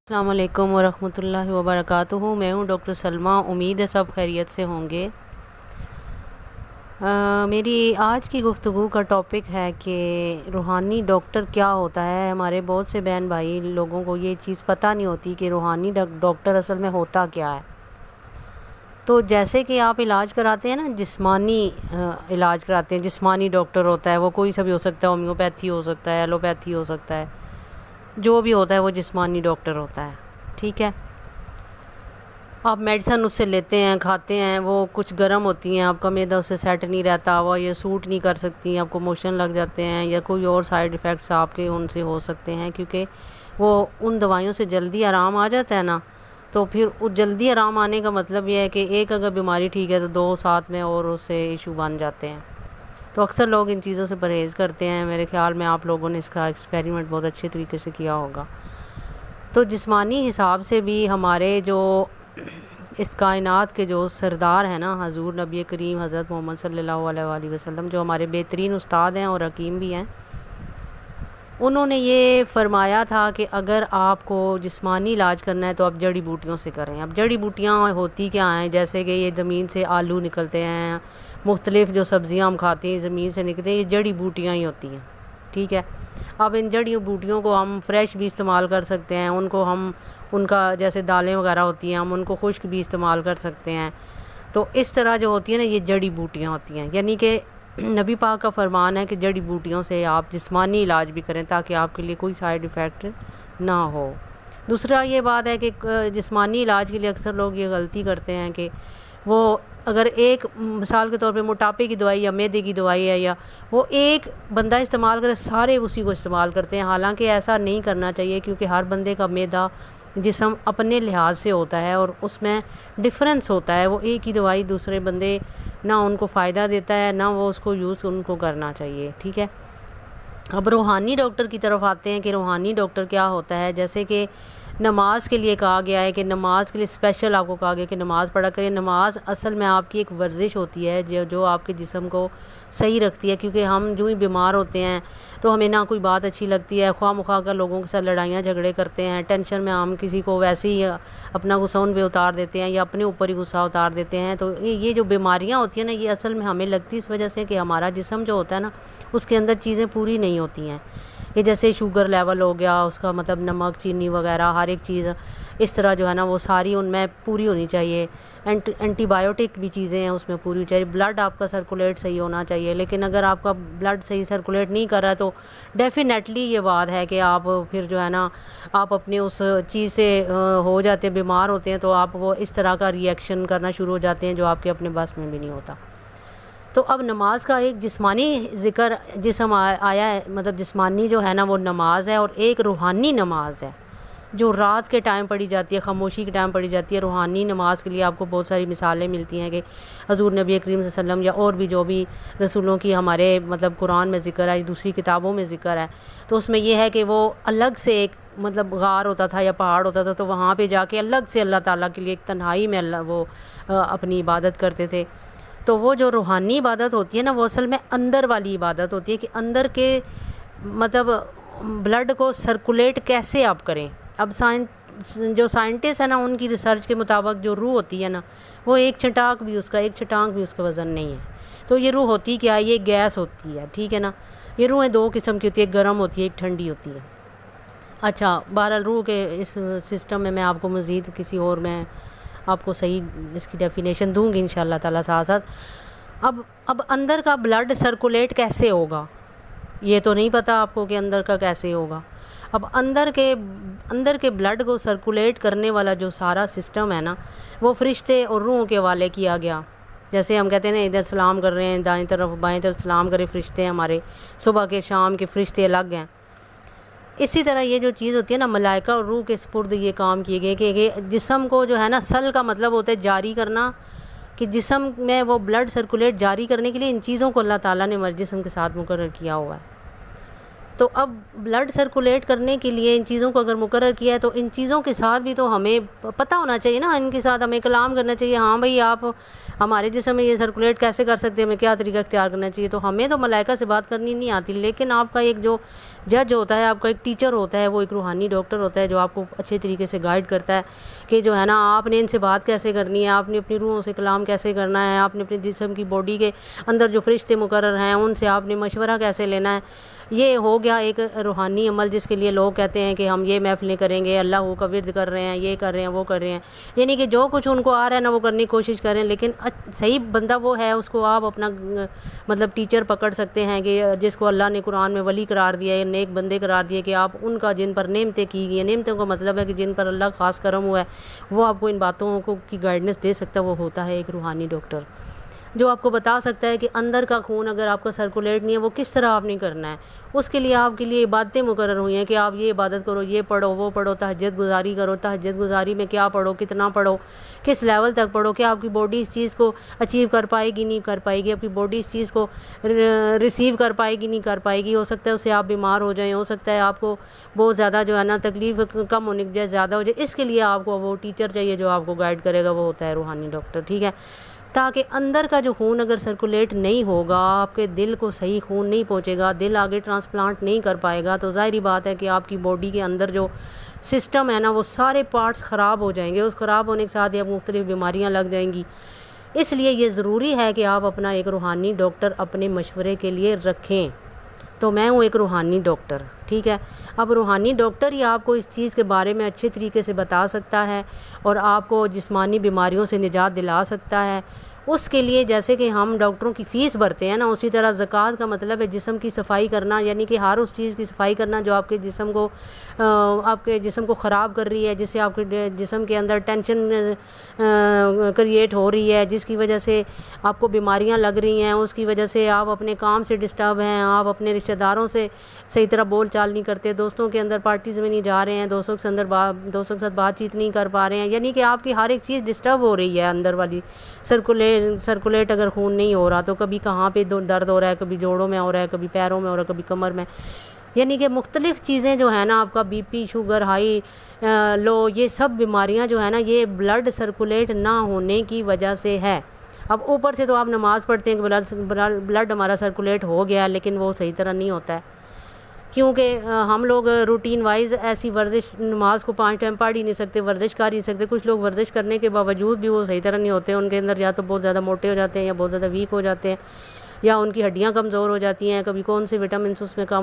السلام علیکم ورحمۃ اللہ وبرکاتہ۔ میں ہوں ڈاکٹر سلمہ، امید ہے سب خیریت سے ہوں گے۔ میری آج کی گفتگو کا ٹاپک ہے کہ روحانی ڈاکٹر کیا ہوتا ہے۔ ہمارے بہت سے بہن بھائی لوگوں کو یہ چیز پتہ نہیں ہوتی کہ روحانی ڈاکٹر اصل میں ہوتا کیا ہے۔ تو جیسے کہ آپ علاج کراتے ہیں نا، جسمانی علاج کراتے ہیں، جسمانی ڈاکٹر ہوتا ہے، وہ کوئی سا بھی ہو سکتا ہے، ہومیوپیتھی ہو سکتا ہے، ایلوپیتھی ہو سکتا ہے، جو بھی ہوتا ہے وہ جسمانی ڈاکٹر ہوتا ہے، ٹھیک ہے۔ آپ میڈیسن اس سے لیتے ہیں، کھاتے ہیں، وہ کچھ گرم ہوتی ہیں، آپ کا معدہ اس سے سیٹ نہیں رہتا، وہ یہ سوٹ نہیں کر سکتی، آپ کو موشن لگ جاتے ہیں یا کوئی اور سائیڈ ایفیکٹس آپ کے ان سے ہو سکتے ہیں، کیونکہ وہ ان دوائیوں سے جلدی آرام آ جاتا ہے نا۔ تو پھر اس جلدی آرام آنے کا مطلب یہ ہے کہ ایک اگر بیماری ٹھیک ہے تو دو ساتھ میں اور اس سے ایشو بن جاتے ہیں۔ تو اکثر لوگ ان چیزوں سے پرہیز کرتے ہیں۔ میرے خیال میں آپ لوگوں نے اس کا ایکسپیریمنٹ بہت اچھے طریقے سے کیا ہوگا۔ تو جسمانی حساب سے بھی ہمارے جو اس کائنات کے جو سردار ہیں نا، حضور نبی کریم حضرت محمد صلی اللہ علیہ وآلہ وسلم، جو ہمارے بہترین استاد ہیں اور حکیم بھی ہیں، انہوں نے یہ فرمایا تھا کہ اگر آپ کو جسمانی علاج کرنا ہے تو آپ جڑی بوٹیوں سے کریں۔ اب جڑی بوٹیاں ہوتی کیا ہیں؟ جیسے کہ یہ زمین سے آلو نکلتے ہیں، مختلف جو سبزیاں ہم کھاتے ہیں زمین سے نکلتے ہیں، یہ جڑی بوٹیاں ہی ہوتی ہیں، ٹھیک ہے۔ اب ان جڑی بوٹیوں کو ہم فریش بھی استعمال کر سکتے ہیں، ان کو ہم ان کا جیسے دالیں وغیرہ ہوتی ہیں ہم ان کو خشک بھی استعمال کر سکتے ہیں۔ تو اس طرح جو ہوتی ہیں نا، یہ جڑی بوٹیاں ہوتی ہیں، یعنی کہ نبی پاک کا فرمان ہے کہ جڑی بوٹیوں سے آپ جسمانی علاج بھی کریں تاکہ آپ کے لیے کوئی سائیڈ ایفیکٹ نہ ہو۔ دوسرا یہ بات ہے کہ جسمانی علاج کے لیے اکثر لوگ یہ غلطی کرتے ہیں کہ وہ اگر ایک مثال کے طور پہ موٹاپے کی دوائی یا معدے کی دوائی ہے، یا وہ ایک بندہ استعمال کرے، سارے اسی کو استعمال کرتے ہیں۔ حالانکہ ایسا نہیں کرنا چاہیے، کیونکہ ہر بندے کا معدہ جسم اپنے لحاظ سے ہوتا ہے اور اس میں ڈفرینس ہوتا ہے۔ وہ ایک ہی دوائی دوسرے بندے نہ ان کو فائدہ دیتا ہے، نہ وہ اس کو یوز ان کو کرنا چاہیے، ٹھیک ہے۔ اب روحانی ڈاکٹر کی طرف آتے ہیں کہ روحانی ڈاکٹر کیا ہوتا ہے۔ جیسے کہ نماز کے لیے کہا گیا ہے کہ نماز کے لیے اسپیشل آپ کو کہا گیا کہ نماز پڑھا کریں۔ نماز اصل میں آپ کی ایک ورزش ہوتی ہے جو آپ کے جسم کو صحیح رکھتی ہے، کیونکہ ہم جو ہی بیمار ہوتے ہیں تو ہمیں نہ کوئی بات اچھی لگتی ہے، خواہ مخواہ کر لوگوں کے ساتھ لڑائیاں جھگڑے کرتے ہیں، ٹینشن میں ہم کسی کو ویسے ہی اپنا غصہ ان پہ اتار دیتے ہیں یا اپنے اوپر ہی غصہ اتار دیتے ہیں۔ تو یہ جو بیماریاں ہوتی ہیں نا، یہ اصل میں ہمیں لگتی اس وجہ سے کہ ہمارا جسم جو ہوتا ہے نا، اس کے اندر چیزیں پوری نہیں ہوتی ہیں۔ یہ جیسے شوگر لیول ہو گیا، اس کا مطلب نمک، چینی وغیرہ ہر ایک چیز اس طرح جو ہے نا وہ ساری ان میں پوری ہونی چاہیے۔ اینٹی بائیوٹک بھی چیزیں ہیں اس میں پوری ہونی چاہیے۔ بلڈ آپ کا سرکولیٹ صحیح ہونا چاہیے، لیکن اگر آپ کا بلڈ صحیح سرکولیٹ نہیں کر رہا ہے تو ڈیفینیٹلی یہ بات ہے کہ آپ پھر جو ہے نا آپ اپنے اس چیز سے ہو جاتے ہیں، بیمار ہوتے ہیں، تو آپ وہ اس طرح کا ری ایکشن کرنا شروع ہو جاتے ہیں جو آپ کے اپنے بس میں بھی نہیں ہوتا۔ تو اب نماز کا ایک جسمانی ذکر جسم آیا ہے، مطلب جسمانی جو ہے نا وہ نماز ہے، اور ایک روحانی نماز ہے جو رات کے ٹائم پڑھی جاتی ہے، خاموشی کے ٹائم پڑھی جاتی ہے۔ روحانی نماز کے لیے آپ کو بہت ساری مثالیں ملتی ہیں کہ حضور نبی کریم صلی اللہ علیہ وسلم یا اور بھی جو بھی رسولوں کی ہمارے مطلب قرآن میں ذکر ہے، دوسری کتابوں میں ذکر ہے، تو اس میں یہ ہے کہ وہ الگ سے ایک مطلب غار ہوتا تھا یا پہاڑ ہوتا تھا، تو وہاں پہ جا کے الگ سے اللہ تعالیٰ کے لیے ایک تنہائی میں وہ اپنی عبادت کرتے تھے۔ تو وہ جو روحانی عبادت ہوتی ہے نا، وہ اصل میں اندر والی عبادت ہوتی ہے کہ اندر کے مطلب بلڈ کو سرکولیٹ کیسے آپ کریں۔ اب جو سائنٹسٹ ہیں نا، ان کی ریسرچ کے مطابق جو روح ہوتی ہے نا، وہ ایک چھٹانک بھی اس کا وزن نہیں ہے۔ تو یہ روح ہوتی کیا ہے؟ یہ گیس ہوتی ہے، ٹھیک ہے نا۔ یہ روحیں دو قسم کی ہوتی ہے، ایک گرم ہوتی ہے، ایک ٹھنڈی ہوتی ہے۔ اچھا، بہرحال روح کے اس سسٹم میں آپ کو مزید کسی اور میں آپ کو صحیح اس کی ڈیفینیشن دوں گی انشاءاللہ تعالیٰ ساتھ ساتھ۔ اب اندر کا بلڈ سرکولیٹ کیسے ہوگا، یہ تو نہیں پتہ آپ کو کہ اندر کا کیسے ہوگا۔ اب اندر کے بلڈ کو سرکولیٹ کرنے والا جو سارا سسٹم ہے نا، وہ فرشتے اور روحوں کے حوالے کیا گیا۔ جیسے ہم کہتے ہیں نا، ادھر سلام کر رہے ہیں، دائیں طرف بائیں طرف سلام کرے فرشتے ہیں ہمارے، صبح کے شام کے فرشتے الگ ہیں۔ اسی طرح یہ جو چیز ہوتی ہے نا، ملائکہ اور روح کے سپرد یہ کام کیے گئے کہ جسم کو جو ہے نا، سل کا مطلب ہوتا ہے جاری کرنا، کہ جسم میں وہ بلڈ سرکولیٹ جاری کرنے کے لیے ان چیزوں کو اللہ تعالیٰ نے ہمارے جسم کے ساتھ مقرر کیا ہوا ہے۔ تو اب بلڈ سرکولیٹ کرنے کے لیے ان چیزوں کو اگر مقرر کیا ہے تو ان چیزوں کے ساتھ بھی تو ہمیں پتہ ہونا چاہیے نا، ان کے ساتھ ہمیں کلام کرنا چاہیے، ہاں بھئی آپ ہمارے جسم میں یہ سرکولیٹ کیسے کر سکتے ہیں، ہمیں کیا طریقہ اختیار کرنا چاہیے۔ تو ہمیں تو ملائکہ سے بات کرنی نہیں آتی، لیکن آپ کا ایک جو جج ہوتا ہے، آپ کا ایک ٹیچر ہوتا ہے، وہ ایک روحانی ڈاکٹر ہوتا ہے جو آپ کو اچھے طریقے سے گائیڈ کرتا ہے کہ جو ہے نا آپ نے ان سے بات کیسے کرنی ہے، آپ نے اپنی روحوں سے کلام کیسے کرنا ہے، آپ نے اپنے جسم کی باڈی کے اندر جو فرشتے مقرر ہیں ان سے آپ نے مشورہ کیسے لینا ہے۔ یہ ہو گیا ایک روحانی عمل جس کے لیے لوگ کہتے ہیں کہ ہم یہ محفلیں کریں گے، اللہ کا ورد کر رہے ہیں، یہ کر رہے ہیں، وہ کر رہے ہیں، یعنی کہ جو کچھ ان کو آ رہا ہے نا وہ کرنے کی کوشش کریں، لیکن صحیح بندہ وہ ہے اس کو آپ اپنا مطلب ٹیچر پکڑ سکتے ہیں کہ جس کو اللہ نے قرآن میں ولی قرار دیا ہے، نیک بندے قرار دیے کہ آپ ان کا جن پر نعمتیں کی گئی ہیں، نعمتوں کا مطلب ہے کہ جن پر اللہ خاص کرم ہوا ہے، وہ آپ کو ان باتوں کو کی گائیڈنس دے سکتا ہے، وہ ہوتا ہے ایک روحانی ڈاکٹر جو آپ کو بتا سکتا ہے کہ اندر کا خون اگر آپ کا سرکولیٹ نہیں ہے وہ کس طرح آپ نے کرنا ہے۔ اس کے لیے آپ کے لیے عبادتیں مقرر ہوئی ہیں کہ آپ یہ عبادت کرو، یہ پڑھو، وہ پڑھو، تہجد گزاری کرو، تہجد گزاری میں کیا پڑھو، کتنا پڑھو، کس لیول تک پڑھو، کہ آپ کی باڈی اس چیز کو اچیو کر پائے گی نہیں کر پائے گی، آپ کی باڈی اس چیز کو ریسیو کر پائے گی نہیں کر پائے گی، ہو سکتا ہے اس سے آپ بیمار ہو جائیں، ہو سکتا ہے آپ کو بہت زیادہ جو ہے نا تکلیف کم ہونے کی بجائے زیادہ ہو جائے۔ اس کے لیے آپ کو وہ ٹیچر چاہیے جو آپ کو گائیڈ کرے گا، وہ ہوتا ہے روحانی ڈاکٹر، ٹھیک ہے۔ تاکہ اندر کا جو خون اگر سرکولیٹ نہیں ہوگا، آپ کے دل کو صحیح خون نہیں پہنچے گا، دل آگے ٹرانسپلانٹ نہیں کر پائے گا، تو ظاہری بات ہے کہ آپ کی باڈی کے اندر جو سسٹم ہے نا وہ سارے پارٹس خراب ہو جائیں گے، اس خراب ہونے کے ساتھ ہی اب مختلف بیماریاں لگ جائیں گی۔ اس لیے یہ ضروری ہے کہ آپ اپنا ایک روحانی ڈاکٹر اپنے مشورے کے لیے رکھیں۔ تو میں ہوں ایک روحانی ڈاکٹر، ٹھیک ہے۔ اب روحانی ڈاکٹر ہی آپ کو اس چیز کے بارے میں اچھے طریقے سے بتا سکتا ہے اور آپ کو جسمانی بیماریوں سے نجات دلا سکتا ہے۔ اس کے لیے جیسے کہ ہم ڈاکٹروں کی فیس بھرتے ہیں نا، اسی طرح زکوٰۃ کا مطلب ہے جسم کی صفائی کرنا، یعنی کہ ہر اس چیز کی صفائی کرنا جو آپ کے جسم کو خراب کر رہی ہے، جس سے آپ کے جسم کے اندر ٹینشن کریٹ ہو رہی ہے، جس کی وجہ سے آپ کو بیماریاں لگ رہی ہیں، اس کی وجہ سے آپ اپنے کام سے ڈسٹرب ہیں، آپ اپنے رشتہ داروں سے صحیح طرح بول چال نہیں کرتے، دوستوں کے اندر پارٹیز میں نہیں جا رہے ہیں، دوستوں کے ساتھ بات چیت نہیں کر پا رہے ہیں، یعنی کہ آپ کی ہر ایک چیز ڈسٹرب ہو رہی ہے اندر والی سرکولیٹ اگر خون نہیں ہو رہا تو کبھی کہاں پہ درد ہو رہا ہے، کبھی جوڑوں میں ہو رہا ہے، کبھی پیروں میں ہو رہا ہے، کبھی کمر میں، یعنی کہ مختلف چیزیں جو ہے نا آپ کا B P, sugar high low, یہ سب بیماریاں جو ہے نا یہ بلڈ سرکولیٹ نہ ہونے کی وجہ سے ہے۔ اب اوپر سے تو آپ نماز پڑھتے ہیں کہ بلڈ ہمارا سرکولیٹ ہو گیا، لیکن وہ صحیح طرح نہیں ہوتا ہے، کیونکہ ہم لوگ روٹین وائز ایسی ورزش نماز کو 5 ٹائم پڑھ ہی نہیں سکتے، ورزش کر ہی نہیں سکتے۔ کچھ لوگ ورزش کرنے کے باوجود بھی وہ صحیح طرح نہیں ہوتے، ان کے اندر یا تو بہت زیادہ موٹے ہو جاتے ہیں یا بہت زیادہ ویک ہو جاتے ہیں، یا ان کی ہڈیاں کمزور ہو جاتی ہیں، کبھی کون سے وٹامنس اس میں کم